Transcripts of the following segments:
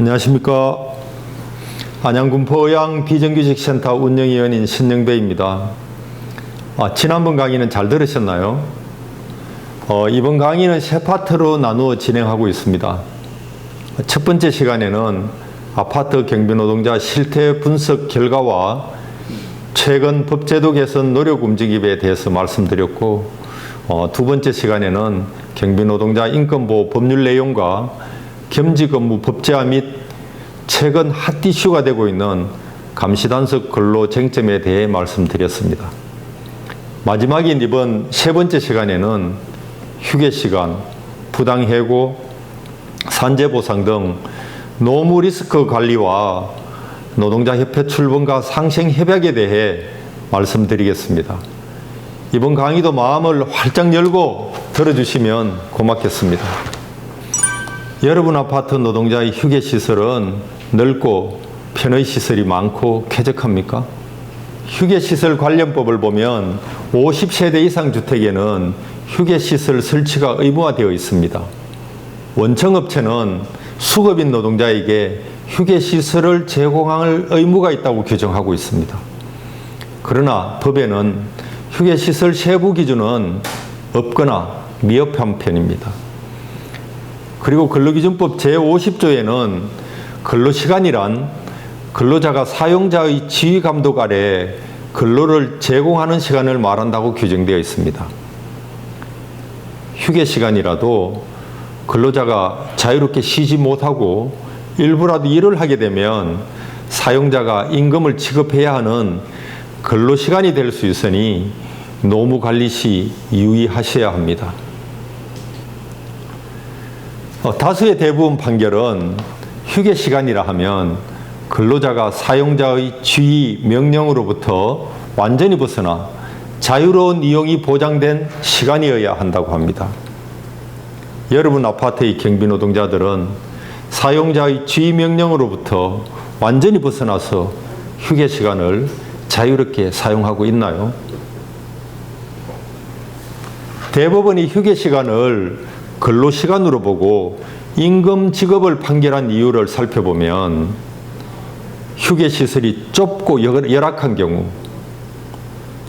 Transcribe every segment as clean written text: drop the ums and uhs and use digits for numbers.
안녕하십니까. 안양군포의왕 비정규직센터 운영위원인 신영배입니다. 지난번 강의는 잘 들으셨나요? 이번 강의는 세 파트로 나누어 진행하고 있습니다. 첫 번째 시간에는 아파트 경비노동자 실태 분석 결과와 최근 법제도 개선 노력 움직임에 대해서 말씀드렸고, 두 번째 시간에는 경비노동자 인권보호 법률 내용과 겸직업무 법제화 및 최근 핫 이슈가 되고 있는 감시단속 근로 쟁점에 대해 말씀드렸습니다. 마지막인 이번 세 번째 시간에는 휴게시간, 부당해고, 산재보상 등 노무 리스크 관리와 노동자협회 출범과 상생협약에 대해 말씀드리겠습니다. 이번 강의도 마음을 활짝 열고 들어주시면 고맙겠습니다. 여러분 아파트 노동자의 휴게시설은 넓고 편의시설이 많고 쾌적합니까? 휴게시설 관련법을 보면 50세대 이상 주택에는 휴게시설 설치가 의무화되어 있습니다. 원청업체는 수급인 노동자에게 휴게시설을 제공할 의무가 있다고 규정하고 있습니다. 그러나 법에는 휴게시설 세부 기준은 없거나 미흡한 편입니다. 그리고 근로기준법 제50조에는 근로시간이란 근로자가 사용자의 지휘감독 아래 근로를 제공하는 시간을 말한다고 규정되어 있습니다. 휴게시간이라도 근로자가 자유롭게 쉬지 못하고 일부라도 일을 하게 되면 사용자가 임금을 지급해야 하는 근로시간이 될 수 있으니 노무관리 시 유의하셔야 합니다. 다수의 대부분 판결은 휴게시간이라 하면 근로자가 사용자의 지휘, 명령으로부터 완전히 벗어나 자유로운 이용이 보장된 시간이어야 한다고 합니다. 여러분 아파트의 경비노동자들은 사용자의 지휘 명령으로부터 완전히 벗어나서 휴게시간을 자유롭게 사용하고 있나요? 대법원이 휴게시간을 근로시간으로 보고 임금 지급을 판결한 이유를 살펴보면 휴게시설이 좁고 열악한 경우,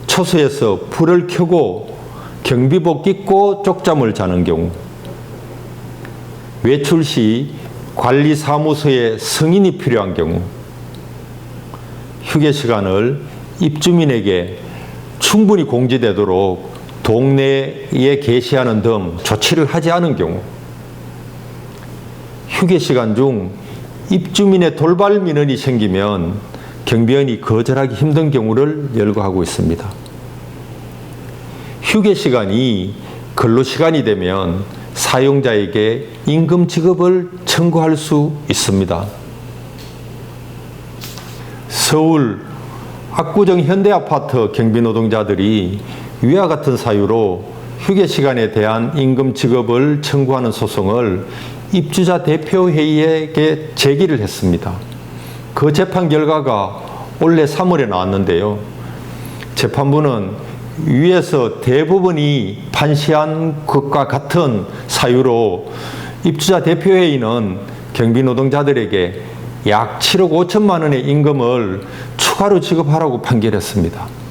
초소에서 불을 켜고 경비복 입고 쪽잠을 자는 경우, 외출 시 관리사무소에 승인이 필요한 경우, 휴게시간을 입주민에게 충분히 공지되도록 동네에 게시하는 등 조치를 하지 않은 경우, 휴게시간 중 입주민의 돌발 민원이 생기면 경비원이 거절하기 힘든 경우를 열거하고 있습니다. 휴게시간이 근로시간이 되면 사용자에게 임금 지급을 청구할 수 있습니다. 서울 압구정 현대아파트 경비노동자들이 위와 같은 사유로 휴게시간에 대한 임금 지급을 청구하는 소송을 입주자 대표회의에게 제기를 했습니다. 그 재판 결과가 올해 3월에 나왔는데요. 재판부는 위에서 대부분이 판시한 것과 같은 사유로 입주자 대표회의는 경비노동자들에게 약 7억 5천만 원의 임금을 추가로 지급하라고 판결했습니다.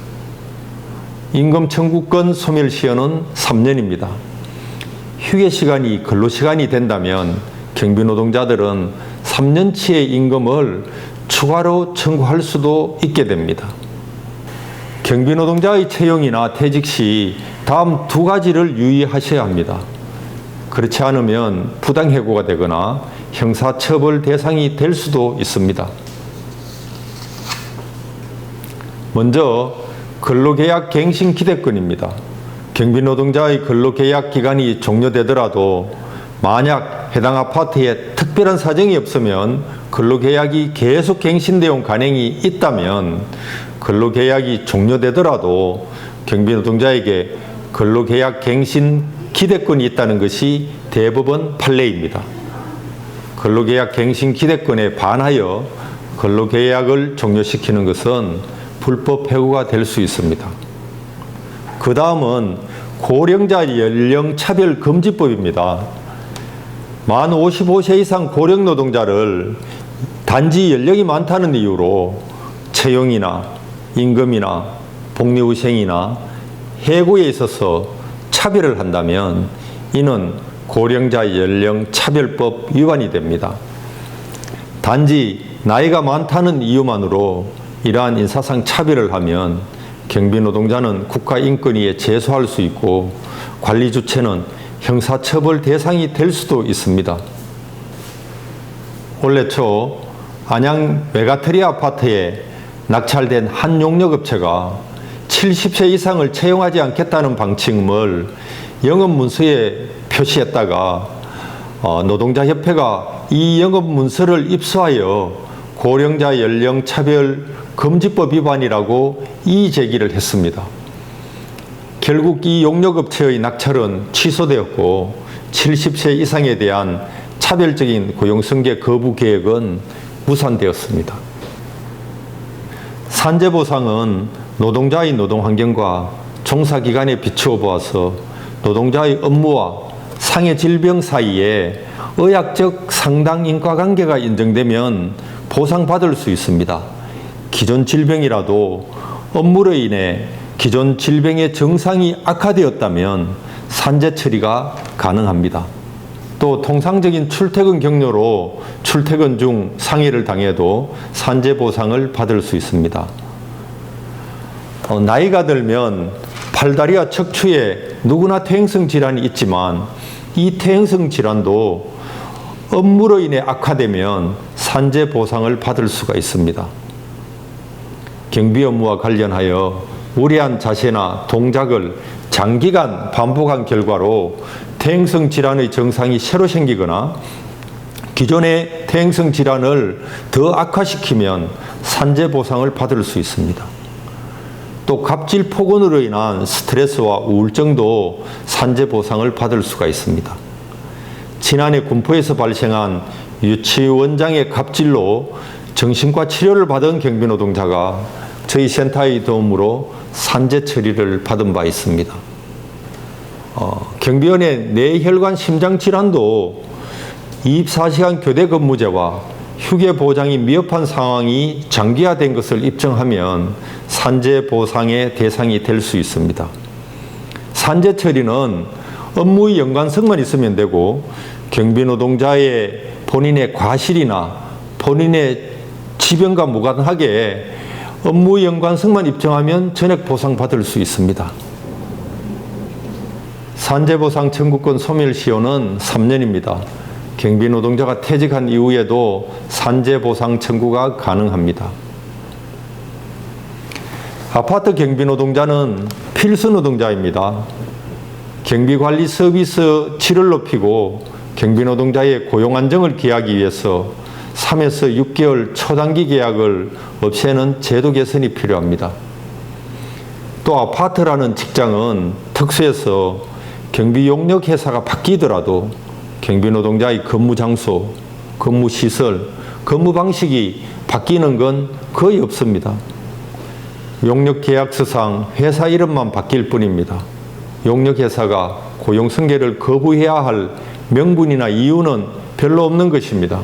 임금 청구권 소멸시효는 3년입니다. 휴게시간이 근로시간이 된다면 경비노동자들은 3년치의 임금을 추가로 청구할 수도 있게 됩니다. 경비노동자의 채용이나 퇴직 시 다음 두 가지를 유의하셔야 합니다. 그렇지 않으면 부당해고가 되거나 형사처벌 대상이 될 수도 있습니다. 먼저 근로계약 갱신 기대권입니다. 경비노동자의 근로계약 기간이 종료되더라도 만약 해당 아파트에 특별한 사정이 없으면 근로계약이 계속 갱신되어 간행이 있다면 근로계약이 종료되더라도 경비노동자에게 근로계약 갱신 기대권이 있다는 것이 대법원 판례입니다. 근로계약 갱신 기대권에 반하여 근로계약을 종료시키는 것은 불법 해고가 될 수 있습니다. 그 다음은 고령자 연령 차별 금지법입니다. 만 55세 이상 고령 노동자를 단지 연령이 많다는 이유로 채용이나 임금이나 복리후생이나 해고에 있어서 차별을 한다면 이는 고령자 연령 차별법 위반이 됩니다. 단지 나이가 많다는 이유만으로 이러한 인사상 차별을 하면 경비노동자는 국가인권위에 제소할 수 있고 관리 주체는 형사처벌 대상이 될 수도 있습니다. 올해 초 안양 메가트리 아파트에 낙찰된 한 용역업체가 70세 이상을 채용하지 않겠다는 방침을 영업문서에 표시했다가 노동자협회가 이 영업문서를 입수하여 고령자 연령 차별 금지법 위반이라고 이의 제기를 했습니다. 결국 이 용역업체의 낙찰은 취소되었고 70세 이상에 대한 차별적인 고용승계 거부 계획은 무산되었습니다. 산재보상은 노동자의 노동환경과 종사기간에 비추어 보아서 노동자의 업무와 상해 질병 사이에 의학적 상당 인과관계가 인정되면 보상받을 수 있습니다. 기존 질병이라도 업무로 인해 기존 질병의 증상이 악화되었다면 산재 처리가 가능합니다. 또 통상적인 출퇴근 경로로 출퇴근 중 상해를 당해도 산재 보상을 받을 수 있습니다. 나이가 들면 팔다리와 척추에 누구나 퇴행성 질환이 있지만 이 퇴행성 질환도 업무로 인해 악화되면 산재 보상을 받을 수가 있습니다. 경비 업무와 관련하여 무리한 자세나 동작을 장기간 반복한 결과로 퇴행성 질환의 증상이 새로 생기거나 기존의 퇴행성 질환을 더 악화시키면 산재 보상을 받을 수 있습니다. 또 갑질 폭언으로 인한 스트레스와 우울증도 산재 보상을 받을 수가 있습니다. 지난해 군포에서 발생한 유치원장의 갑질로 정신과 치료를 받은 경비노동자가 저희 센터의 도움으로 산재 처리를 받은 바 있습니다. 경비원의 뇌혈관 심장질환도 24시간 교대 근무제와 휴게 보장이 미흡한 상황이 장기화된 것을 입증하면 산재 보상의 대상이 될 수 있습니다. 산재 처리는 업무의 연관성만 있으면 되고 경비노동자의 본인의 과실이나 본인의 지병과 무관하게 업무 연관성만 입증하면 전액 보상받을 수 있습니다. 산재보상 청구권 소멸시효는 3년입니다. 경비노동자가 퇴직한 이후에도 산재보상 청구가 가능합니다. 아파트 경비노동자는 필수노동자입니다. 경비관리 서비스 질을 높이고 경비노동자의 고용안정을 기하기 위해서 3에서 6개월 초단기 계약을 없애는 제도 개선이 필요합니다. 또 아파트라는 직장은 특수해서 경비 용역 회사가 바뀌더라도 경비노동자의 근무 장소, 근무 시설, 근무 방식이 바뀌는 건 거의 없습니다. 용역 계약서상 회사 이름만 바뀔 뿐입니다. 용역 회사가 고용 승계를 거부해야 할 명분이나 이유는 별로 없는 것입니다.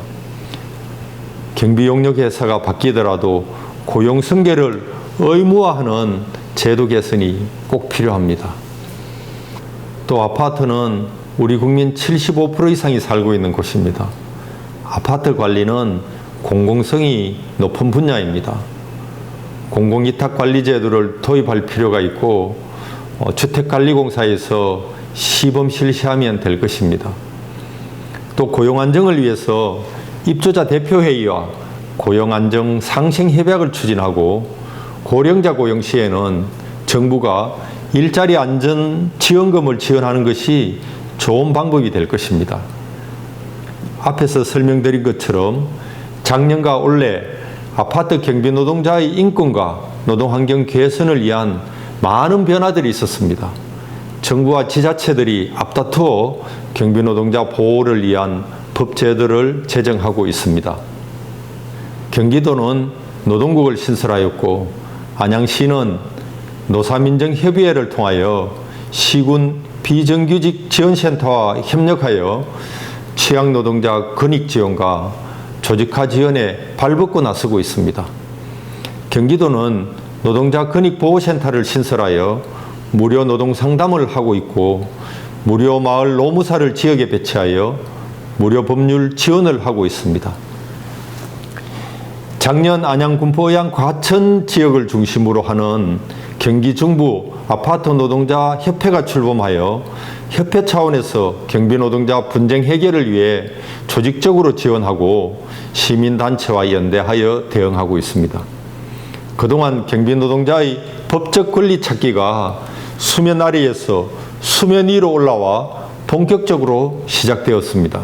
경비 용역 회사가 바뀌더라도 고용 승계를 의무화하는 제도 개선이 꼭 필요합니다. 또 아파트는 우리 국민 75% 이상이 살고 있는 곳입니다. 아파트 관리는 공공성이 높은 분야입니다. 공공위탁관리 제도를 도입할 필요가 있고 주택관리공사에서 시범 실시하면 될 것입니다. 또 고용안정을 위해서 입주자 대표회의와 고용안정 상생협약을 추진하고 고령자 고용 시에는 정부가 일자리 안전 지원금을 지원하는 것이 좋은 방법이 될 것입니다. 앞에서 설명드린 것처럼 작년과 올해 아파트 경비 노동자의 인권과 노동환경 개선을 위한 많은 변화들이 있었습니다. 정부와 지자체들이 앞다투어 경비 노동자 보호를 위한 법 제도를 제정하고 있습니다. 경기도는 노동국을 신설하였고 안양시는 노사민정협의회를 통하여 시군 비정규직 지원센터와 협력하여 취약 노동자 근익 지원과 조직화 지원에 발벗고 나서고 있습니다. 경기도는 노동자 근익보호센터를 신설하여 무료 노동 상담을 하고 있고 무료 마을 노무사를 지역에 배치하여 무료 법률 지원을 하고 있습니다. 작년 안양 군포의안 과천 지역을 중심으로 하는 경기 중부 아파트 노동자 협회가 출범하여 협회 차원에서 경비 노동자 분쟁 해결을 위해 조직적으로 지원하고 시민단체와 연대하여 대응하고 있습니다. 그동안 경비 노동자의 법적 권리 찾기가 수면 아래에서 수면 위로 올라와 본격적으로 시작되었습니다.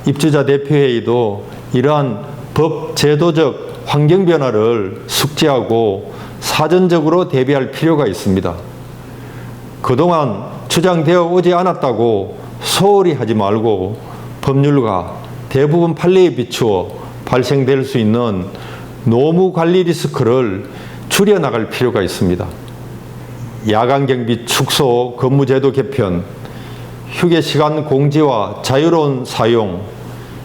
입주자 대표회의도 이러한 법 제도적 환경 변화를 숙지하고 사전적으로 대비할 필요가 있습니다. 그동안 주장되어 오지 않았다고 소홀히 하지 말고 법률과 대부분 판례에 비추어 발생될 수 있는 노무 관리 리스크를 줄여나갈 필요가 있습니다. 야간 경비 축소 근무제도 개편, 휴게 시간 공지와 자유로운 사용,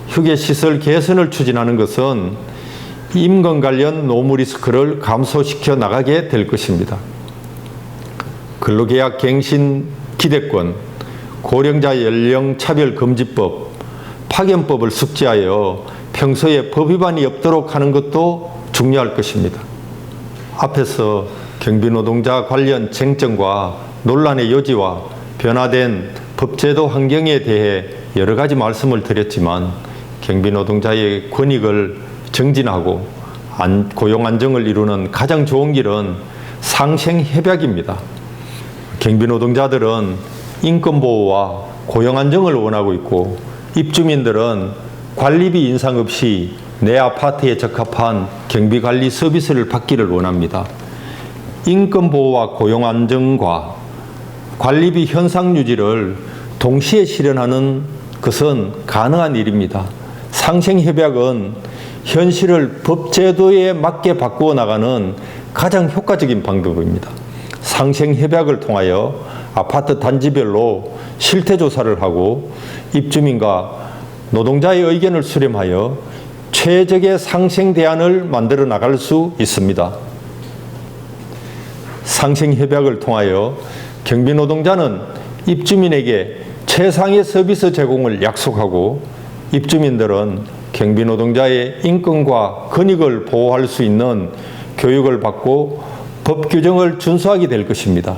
휴게 시설 개선을 추진하는 것은 임금 관련 노무 리스크를 감소시켜 나가게 될 것입니다. 근로계약 갱신 기대권, 고령자 연령 차별 금지법, 파견법을 숙지하여 평소에 법 위반이 없도록 하는 것도 중요할 것입니다. 앞에서 경비노동자 관련 쟁점과 논란의 요지와 변화된 법제도 환경에 대해 여러 가지 말씀을 드렸지만 경비노동자의 권익을 정진하고 고용 안정을 이루는 가장 좋은 길은 상생협약입니다. 경비노동자들은 인권보호와 고용 안정을 원하고 있고 입주민들은 관리비 인상 없이 내 아파트에 적합한 경비관리 서비스를 받기를 원합니다. 인권보호와 고용 안정과 관리비 현상 유지를 동시에 실현하는 것은 가능한 일입니다. 상생협약은 현실을 법제도에 맞게 바꾸어 나가는 가장 효과적인 방법입니다. 상생협약을 통하여 아파트 단지별로 실태조사를 하고 입주민과 노동자의 의견을 수렴하여 최적의 상생 대안을 만들어 나갈 수 있습니다. 상생협약을 통하여 경비노동자는 입주민에게 최상의 서비스 제공을 약속하고 입주민들은 경비노동자의 인권과 권익을 보호할 수 있는 교육을 받고 법 규정을 준수하게 될 것입니다.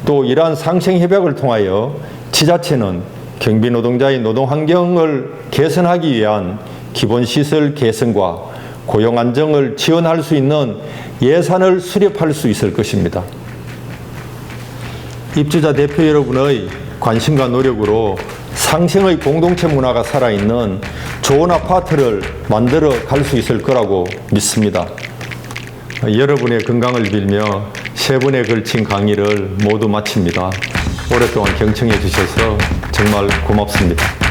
또 이러한 상생협약을 통하여 지자체는 경비노동자의 노동환경을 개선하기 위한 기본시설 개선과 고용 안정을 지원할 수 있는 예산을 수립할 수 있을 것입니다. 입주자 대표 여러분의 관심과 노력으로 상생의 공동체 문화가 살아있는 좋은 아파트를 만들어 갈 수 있을 거라고 믿습니다. 여러분의 건강을 빌며 3번에 걸친 강의를 모두 마칩니다. 오랫동안 경청해 주셔서 정말 고맙습니다.